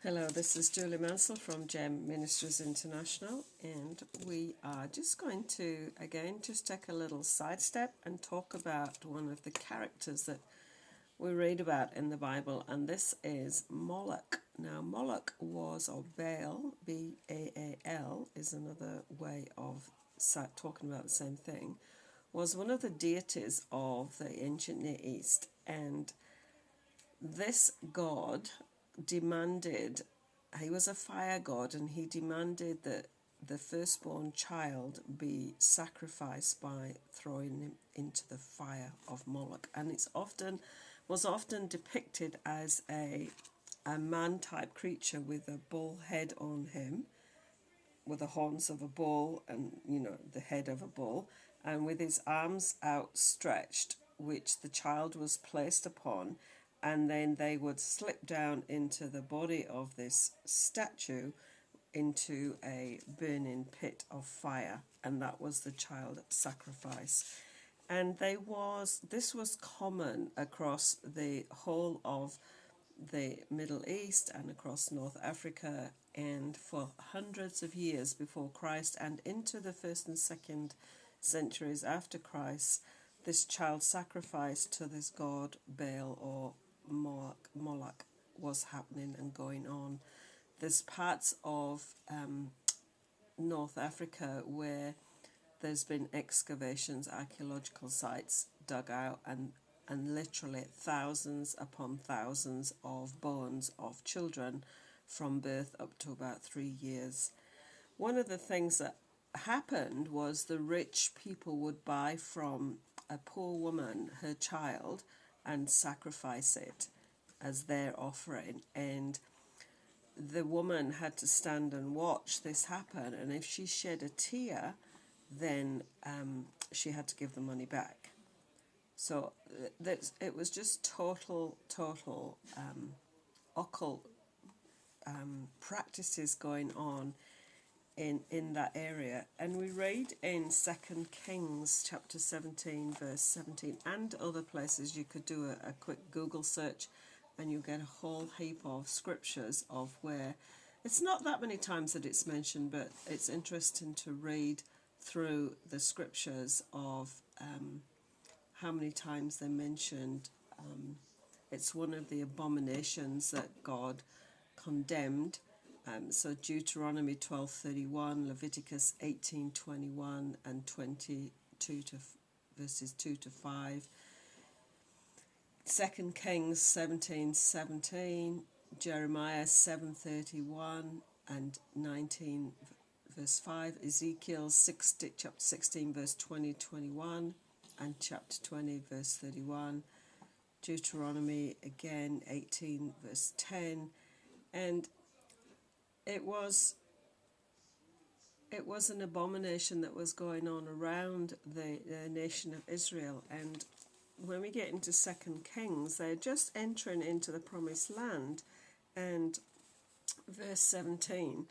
Hello, this is Julie Mansell from Gem Ministries International, and we are just going to again just take a little sidestep and talk about one of the characters that we read about in the Bible, and this is Molech. Now, Molech was, or Baal, B-A-A-L, is another way of talking about the same thing, was one of the deities of the ancient Near East, and this god demanded, he was a fire god, and he demanded that the firstborn child be sacrificed by throwing him into the fire of Moloch. And was often depicted as a man type creature with a bull head on him, with the horns of a bull and the head of a bull, and with his arms outstretched, which the child was placed upon, and then they would slip down into the body of this statue into a burning pit of fire, and that was the child sacrifice. And this was common across the whole of the Middle East and across North Africa, and for hundreds of years before Christ and into the first and second centuries after Christ, this child sacrifice to this god Baal or Molech was happening and going on. There's parts of North Africa where there's been excavations, archaeological sites dug out, and literally thousands upon thousands of bones of children from birth up to about 3 years. One of the things that happened was the rich people would buy from a poor woman her child and sacrifice it as their offering, and the woman had to stand and watch this happen, and if she shed a tear, then she had to give the money back. So it was just total occult practices going on in that area. And we read in 2 Kings chapter 17 verse 17, and other places. You could do a quick Google search and you get a whole heap of scriptures of where it's not that many times that it's mentioned, but it's interesting to read through the scriptures of how many times they mentioned. It's one of the abominations that God condemned. So Deuteronomy 12:31, Leviticus 18:21 and 22 to verses 2 to 5, 2 Kings 17:17, Jeremiah 7:31 and 19 verse 5, Ezekiel chapter 16 verse 20-21 and chapter 20 verse 31, Deuteronomy again 18 verse 10, and it was an abomination that was going on around the nation of Israel. And when we get into 2 Kings, they're just entering into the promised land, and verse 17,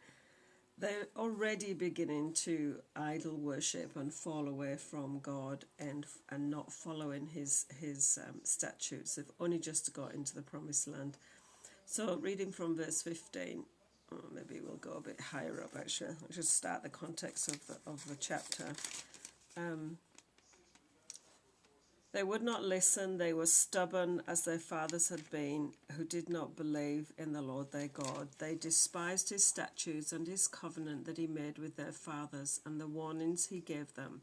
they're already beginning to idol worship and fall away from God and not following his statutes. They've only just got into the promised land. So reading from verse 15, maybe we'll go a bit higher up actually. I'll just start the context of the chapter. They would not listen, they were stubborn as their fathers had been, who did not believe in the Lord their God. They despised his statutes and his covenant that he made with their fathers and the warnings he gave them.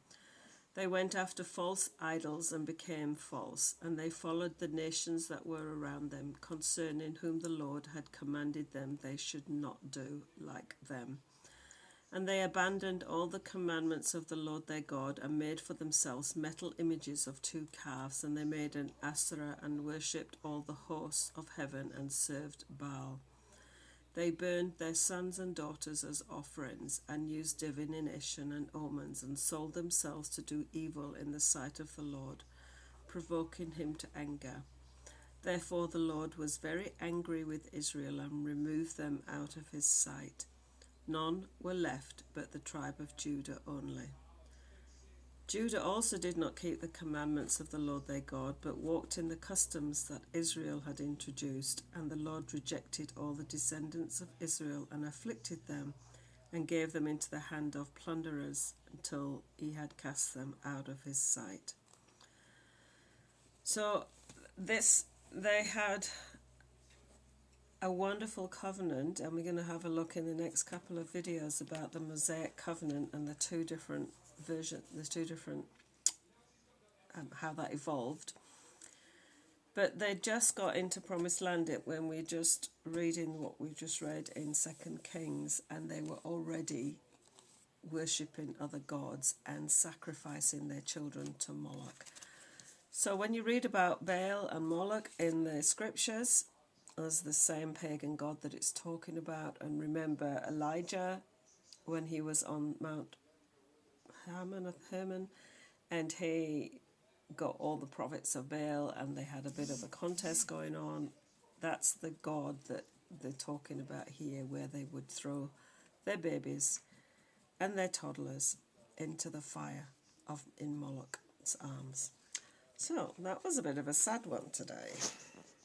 They went after false idols and became false, and they followed the nations that were around them, concerning whom the Lord had commanded them they should not do like them. And they abandoned all the commandments of the Lord their God and made for themselves metal images of 2 calves, and they made an Asherah and worshipped all the hosts of heaven and served Baal. They burned their sons and daughters as offerings and used divination and omens and sold themselves to do evil in the sight of the Lord, provoking him to anger. Therefore the Lord was very angry with Israel and removed them out of his sight. None were left but the tribe of Judah only. Judah also did not keep the commandments of the Lord their God, but walked in the customs that Israel had introduced, and the Lord rejected all the descendants of Israel and afflicted them, and gave them into the hand of plunderers until he had cast them out of his sight. So they had a wonderful covenant, and we're going to have a look in the next couple of videos about the Mosaic covenant and the two different versions, how that evolved. But they just got into Promised Land when we're just reading what we just read in 2 Kings, and they were already worshipping other gods and sacrificing their children to Molech. So when you read about Baal and Molech in the scriptures as the same pagan god that it's talking about, and remember Elijah when he was on Mount Hermon, and he got all the prophets of Baal, and they had a bit of a contest going on. That's the god that they're talking about here, where they would throw their babies and their toddlers into the fire in Molech's arms. So that was a bit of a sad one today.